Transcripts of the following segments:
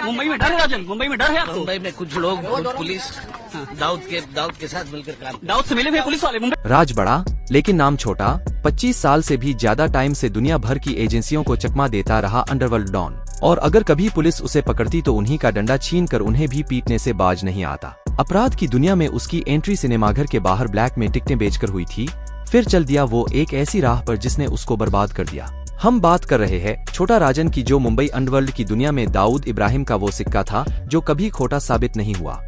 मुंबई में डर है राजन, मुंबई में डर है आपको? मुंबई में कुछ लोग पुलिस दाऊद के साथ मिलकर काम, दाऊद से मिले हुए पुलिस वाले मुंबई। राज बड़ा लेकिन नाम छोटा, 25 साल से भी ज्यादा टाइम से दुनिया भर की एजेंसियों को चकमा देता रहा अंडरवर्ल्ड डॉन। और अगर कभी पुलिस उसे पकड़ती तो उन्हीं का डंडा छीनकर उन्हें भी पीटने से बाज नहीं आता। अपराध की दुनिया में उसकी एंट्री सिनेमाघर के बाहर ब्लैक में टिकटें बेचकर हुई थी, फिर चल दिया वो एक ऐसी राह पर जिसने उसको बर्बाद कर दिया। हम बात कर रहे हैं छोटा राजन की, जो मुंबई अंडरवर्ल्ड की दुनिया में दाऊद इब्राहिम का वो सिक्का था जो कभी खोटा साबित नहीं हुआ।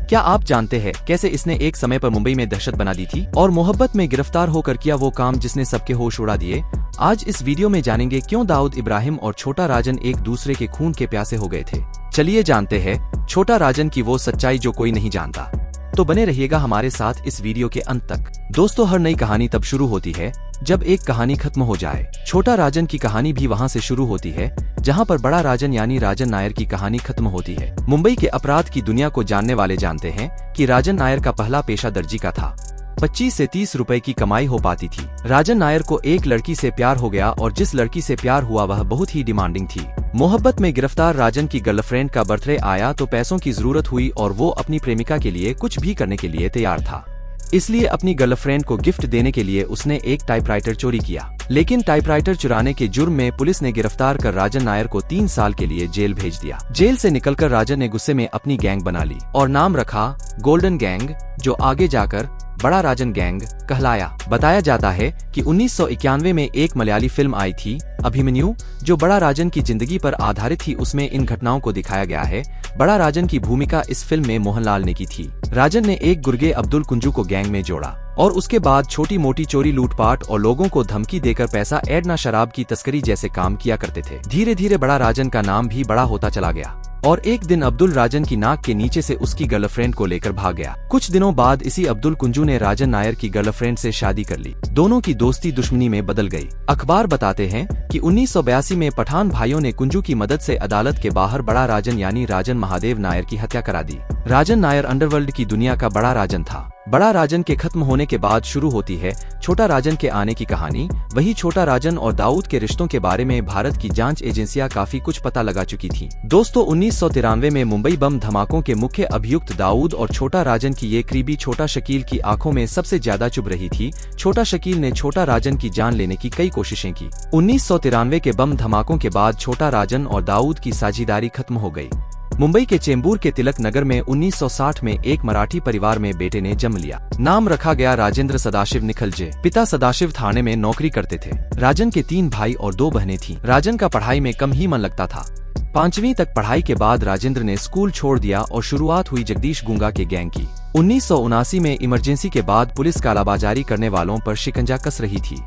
क्या आप जानते हैं कैसे इसने एक समय पर मुंबई में दहशत बना दी थी और मोहब्बत में गिरफ्तार होकर किया वो काम जिसने सबके होश उड़ा दिए? आज इस वीडियो में जानेंगे क्यों दाऊद इब्राहिम और छोटा राजन एक दूसरे के खून के प्यासे हो गए थे। चलिए जानते हैं छोटा राजन की वो सच्चाई जो कोई नहीं जानता। तो बने रहिएगा हमारे साथ इस वीडियो के अंत तक। दोस्तों, हर नई कहानी तब शुरू होती है जब एक कहानी खत्म हो जाए। छोटा राजन की कहानी भी वहां से शुरू होती है जहां पर बड़ा राजन यानी राजन नायर की कहानी खत्म होती है। मुंबई के अपराध की दुनिया को जानने वाले जानते हैं कि राजन नायर का पहला पेशा दर्जी का था। 25 से 30 रुपए की कमाई हो पाती थी। राजन नायर को एक लड़की से प्यार हो गया और जिस लड़की से प्यार हुआ वह बहुत ही डिमांडिंग थी। मोहब्बत में गिरफ्तार राजन की गर्लफ्रेंड का बर्थडे आया तो पैसों की जरूरत हुई और वो अपनी प्रेमिका के लिए कुछ भी करने के लिए तैयार था। इसलिए अपनी गर्लफ्रेंड को गिफ्ट देने के लिए उसने एक टाइपराइटर चोरी किया। लेकिन टाइपराइटर चुराने के जुर्म में पुलिस ने गिरफ्तार कर राजन नायर को 3 साल के लिए जेल भेज दिया। जेल से निकलकर राजन ने गुस्से में अपनी गैंग बना ली और नाम रखा गोल्डन गैंग, जो आगे जाकर बड़ा राजन गैंग कहलाया। बताया जाता है कि 1991 में एक मलयाली फिल्म आई थी अभिमन्यु, जो बड़ा राजन की जिंदगी पर आधारित थी। उसमें इन घटनाओं को दिखाया गया है। बड़ा राजन की भूमिका इस फिल्म में मोहनलाल ने की थी। राजन ने एक गुर्गे अब्दुल कुंजू को गैंग में जोड़ा और उसके बाद छोटी मोटी चोरी, लूटपाट और लोगों को धमकी देकर पैसा ऐडना, शराब की तस्करी जैसे काम किया करते थे। धीरे धीरे बड़ा राजन का नाम भी बड़ा होता चला गया और एक दिन अब्दुल राजन की नाक के नीचे से उसकी गर्लफ्रेंड को लेकर भाग गया। कुछ दिनों बाद इसी अब्दुल कुंजू ने राजन नायर की गर्लफ्रेंड से शादी कर ली। दोनों की दोस्ती दुश्मनी में बदल गई। अखबार बताते हैं कि 1982 में पठान भाइयों ने कुंजू की मदद से अदालत के बाहर बड़ा राजन यानी राजन महादेव नायर की हत्या करा दी। राजन नायर अंडरवर्ल्ड की दुनिया का बड़ा राजन था। बड़ा राजन के खत्म होने के बाद शुरू होती है छोटा राजन के आने की कहानी। वही छोटा राजन और दाऊद के रिश्तों के बारे में भारत की जांच एजेंसियां काफी कुछ पता लगा चुकी थीं। दोस्तों, 1993 में मुंबई बम धमाकों के मुख्य अभियुक्त दाऊद और छोटा राजन की ये करीबी छोटा शकील की आंखों में सबसे ज्यादा चुभ रही थी। छोटा शकील ने छोटा राजन की जान लेने की कई कोशिशें की। 1993 के बम धमाकों के बाद छोटा राजन और दाऊद की साझेदारी खत्म हो गई। मुंबई के चेंबूर के तिलक नगर में 1960 में एक मराठी परिवार में बेटे ने जन्म लिया। नाम रखा गया राजेंद्र सदाशिव निखलजे। पिता सदाशिव थाने में नौकरी करते थे। राजन के 3 भाई और 2 बहनें थीं। राजन का पढ़ाई में कम ही मन लगता था। 5वीं तक पढ़ाई के बाद राजेंद्र ने स्कूल छोड़ दिया और शुरुआत हुई जगदीश गुंगा के गैंग की। 1979 में इमरजेंसी के बाद पुलिस कालाबाजारी करने वालों पर शिकंजा कस रही थी।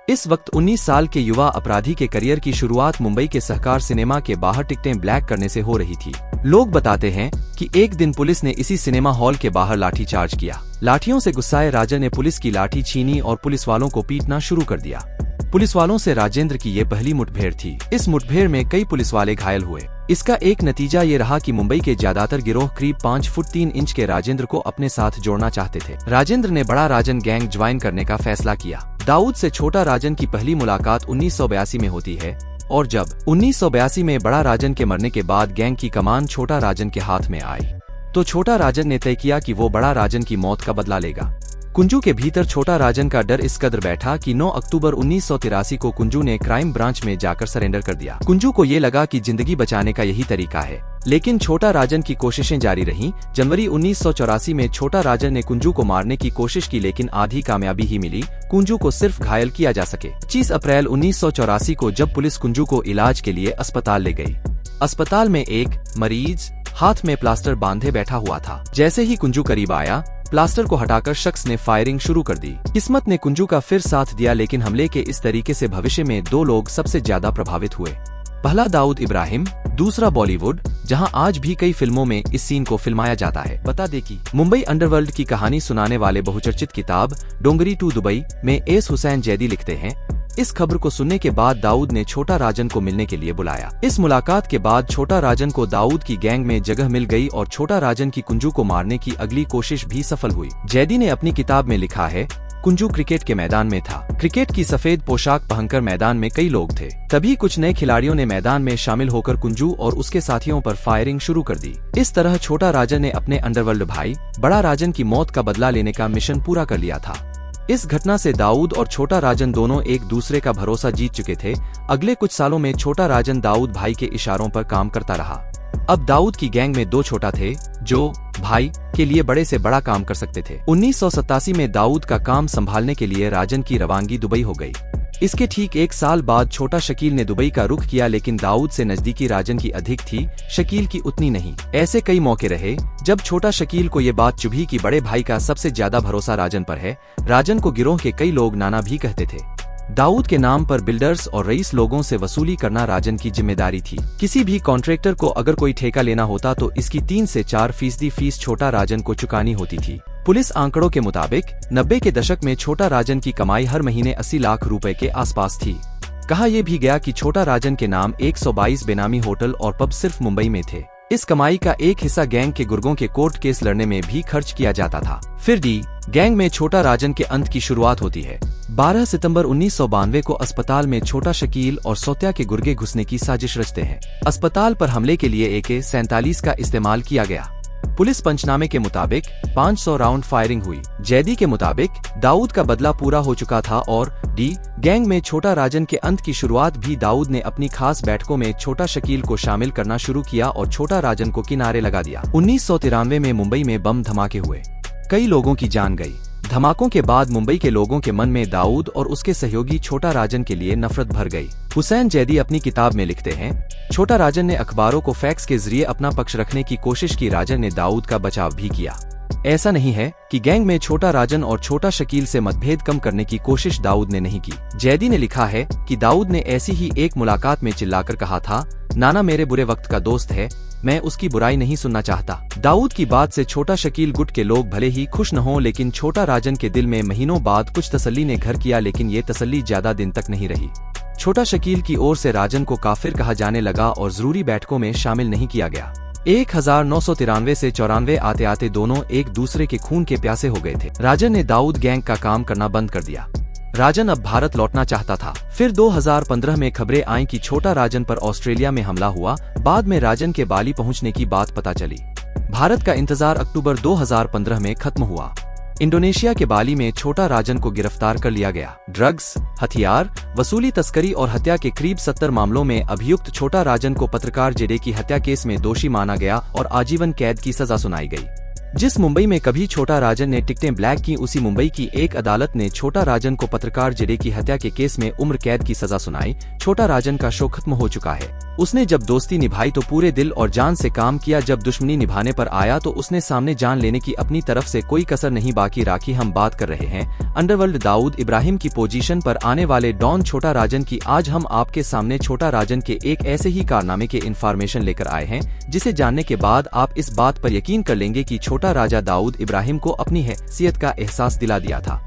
इस वक्त 19 साल के युवा अपराधी के करियर की शुरुआत मुंबई के सहकार सिनेमा के बाहर टिकटें ब्लैक करने से हो रही थी। लोग बताते हैं कि एक दिन पुलिस ने इसी सिनेमा हॉल के बाहर लाठीचार्ज किया। लाठियों से गुस्साए राजन ने पुलिस की लाठी छीनी और पुलिस वालों को पीटना शुरू कर दिया। पुलिस वालों से राजेंद्र की ये पहली मुठभेड़ थी। इस मुठभेड़ में कई पुलिस वाले घायल हुए। इसका एक नतीजा ये रहा कि मुंबई के ज्यादातर गिरोह करीब 5 फुट 3 इंच के राजेंद्र को अपने साथ जोड़ना चाहते थे। राजेंद्र ने बड़ा राजन गैंग ज्वाइन करने का फैसला किया। दाऊद से छोटा राजन की पहली मुलाकात 1982 में होती है और जब 1982 में बड़ा राजन के मरने के बाद गैंग की कमान छोटा राजन के हाथ में आई तो छोटा राजन ने तय किया कि वो बड़ा राजन की मौत का बदला लेगा। कुंजू के भीतर छोटा राजन का डर इस कदर बैठा कि 9 अक्टूबर 1983 को कुंजू ने क्राइम ब्रांच में जाकर सरेंडर कर दिया। कुंजू को ये लगा कि जिंदगी बचाने का यही तरीका है, लेकिन छोटा राजन की कोशिशें जारी रहीं। जनवरी 1984 में छोटा राजन ने कुंजू को मारने की कोशिश की, लेकिन आधी कामयाबी ही मिली। कुंजू को सिर्फ घायल किया जा सके। 25 अप्रैल 1984 को जब पुलिस कुंजू को इलाज के लिए अस्पताल ले गई, अस्पताल में एक मरीज हाथ में प्लास्टर बांधे बैठा हुआ था। जैसे ही कुंजू करीब आया, प्लास्टर को हटाकर शख्स ने फायरिंग शुरू कर दी। किस्मत ने कुंजू का फिर साथ दिया, लेकिन हमले के इस तरीके से भविष्य में 2 लोग सबसे ज्यादा प्रभावित हुए। पहला दाऊद इब्राहिम, दूसरा बॉलीवुड, जहां आज भी कई फिल्मों में इस सीन को फिल्माया जाता है। बता दें कि मुंबई अंडरवर्ल्ड की कहानी सुनाने वाले बहुचर्चित किताब डोंगरी टू दुबई में एस हुसैन जैदी लिखते हैं, इस खबर को सुनने के बाद दाऊद ने छोटा राजन को मिलने के लिए बुलाया। इस मुलाकात के बाद छोटा राजन को दाऊद की गैंग में जगह मिल गई और छोटा राजन की कुंजू को मारने की अगली कोशिश भी सफल हुई। जैदी ने अपनी किताब में लिखा है, कुंजू क्रिकेट के मैदान में था। क्रिकेट की सफेद पोशाक पहनकर मैदान में कई लोग थे। तभी कुछ नए खिलाड़ियों ने मैदान में शामिल होकर कुंजू और उसके साथियों पर फायरिंग शुरू कर दी। इस तरह छोटा राजन ने अपने अंडरवर्ल्ड भाई बड़ा राजन की मौत का बदला लेने का मिशन पूरा कर लिया था। इस घटना से दाऊद और छोटा राजन दोनों एक दूसरे का भरोसा जीत चुके थे। अगले कुछ सालों में छोटा राजन दाऊद भाई के इशारों पर काम करता रहा। अब दाऊद की गैंग में 2 छोटा थे जो भाई के लिए बड़े से बड़ा काम कर सकते थे। 1987 में दाऊद का काम संभालने के लिए राजन की रवानगी दुबई हो गई। इसके ठीक 1 साल बाद छोटा शकील ने दुबई का रुख किया, लेकिन दाऊद से नजदीकी राजन की अधिक थी, शकील की उतनी नहीं। ऐसे कई मौके रहे जब छोटा शकील को ये बात चुभी कि बड़े भाई का सबसे ज्यादा भरोसा राजन पर है। राजन को गिरोह के कई लोग नाना भी कहते थे। दाऊद के नाम पर बिल्डर्स और रईस लोगों से वसूली करना राजन की जिम्मेदारी थी। किसी भी कॉन्ट्रैक्टर को अगर कोई ठेका लेना होता तो इसकी 3 से 4% फीस छोटा राजन को चुकानी होती थी। पुलिस आंकड़ों के मुताबिक 90 के दशक में छोटा राजन की कमाई हर महीने 80 लाख रुपए के आसपास थी। कहा यह भी गया कि छोटा राजन के नाम 122 बेनामी होटल और पब सिर्फ मुंबई में थे। इस कमाई का एक हिस्सा गैंग के गुर्गों के कोर्ट केस लड़ने में भी खर्च किया जाता था। फिर गैंग में छोटा राजन के अंत की शुरुआत होती है। 12 सितंबर 1992 को अस्पताल में छोटा शकील और सौत्या के गुर्गे घुसने की साजिश रचते हैं। अस्पताल पर हमले के लिए AK-47 का इस्तेमाल किया गया। पुलिस पंचनामे के मुताबिक 500 राउंड फायरिंग हुई। जैदी के मुताबिक दाऊद का बदला पूरा हो चुका था और गैंग में छोटा राजन के अंत की शुरुआत भी दाऊद ने अपनी खास बैठकों में छोटा शकील को शामिल करना शुरू किया और छोटा राजन को किनारे लगा दिया। 1993 में मुंबई में बम धमाके हुए, कई लोगों की जान गई। धमाकों के बाद मुंबई के लोगों के मन में दाऊद और उसके सहयोगी छोटा राजन के लिए नफरत भर गई। हुसैन जैदी अपनी किताब में लिखते हैं, छोटा राजन ने अखबारों को फैक्स के जरिए अपना पक्ष रखने की कोशिश की। राजन ने दाऊद का बचाव भी किया। ऐसा नहीं है कि गैंग में छोटा राजन और छोटा शकील से मतभेद कम करने की कोशिश दाऊद ने नहीं की। जैदी ने लिखा है कि दाऊद ने ऐसी ही एक मुलाकात में चिल्लाकर कहा था, नाना मेरे बुरे वक्त का दोस्त है, मैं उसकी बुराई नहीं सुनना चाहता। दाऊद की बात से छोटा शकील गुट के लोग भले ही खुश न हों, लेकिन छोटा राजन के दिल में महीनों बाद कुछ तसल्ली ने घर किया, लेकिन ये तसल्ली ज्यादा दिन तक नहीं रही। छोटा शकील की ओर से राजन को काफिर कहा जाने लगा और जरूरी बैठकों में शामिल नहीं किया गया। 1993 से 94 आते आते दोनों एक दूसरे के खून के प्यासे हो गए थे। राजन ने दाऊद गैंग का काम करना बंद कर दिया। राजन अब भारत लौटना चाहता था। फिर 2015 में खबरें आईं कि छोटा राजन पर ऑस्ट्रेलिया में हमला हुआ। बाद में राजन के बाली पहुंचने की बात पता चली। भारत का इंतजार अक्टूबर 2015 में खत्म हुआ। इंडोनेशिया के बाली में छोटा राजन को गिरफ्तार कर लिया गया। ड्रग्स, हथियार, वसूली, तस्करी और हत्या के करीब 70 मामलों में अभियुक्त छोटा राजन को पत्रकार जेडे की हत्या केस में दोषी माना गया और आजीवन कैद की सजा सुनाई गई। जिस मुंबई में कभी छोटा राजन ने टिकटें ब्लैक की, उसी मुंबई की एक अदालत ने छोटा राजन को पत्रकार जेडे की हत्या के केस में उम्र कैद की सजा सुनाई। छोटा राजन का शो खत्म हो चुका है। उसने जब दोस्ती निभाई तो पूरे दिल और जान से काम किया, जब दुश्मनी निभाने पर आया तो उसने सामने जान लेने की अपनी तरफ से कोई कसर नहीं बाकी राखी। हम बात कर रहे हैं अंडरवर्ल्ड दाऊद इब्राहिम की पोजीशन पर आने वाले डॉन छोटा राजन की। आज हम आपके सामने छोटा राजन के एक ऐसे ही कारनामे के इन्फॉर्मेशन लेकर आए हैं जिसे जानने के बाद आप इस बात पर यकीन कर लेंगे कि छोटा राजा दाऊद इब्राहिम को अपनी हैसियत का एहसास दिला दिया था।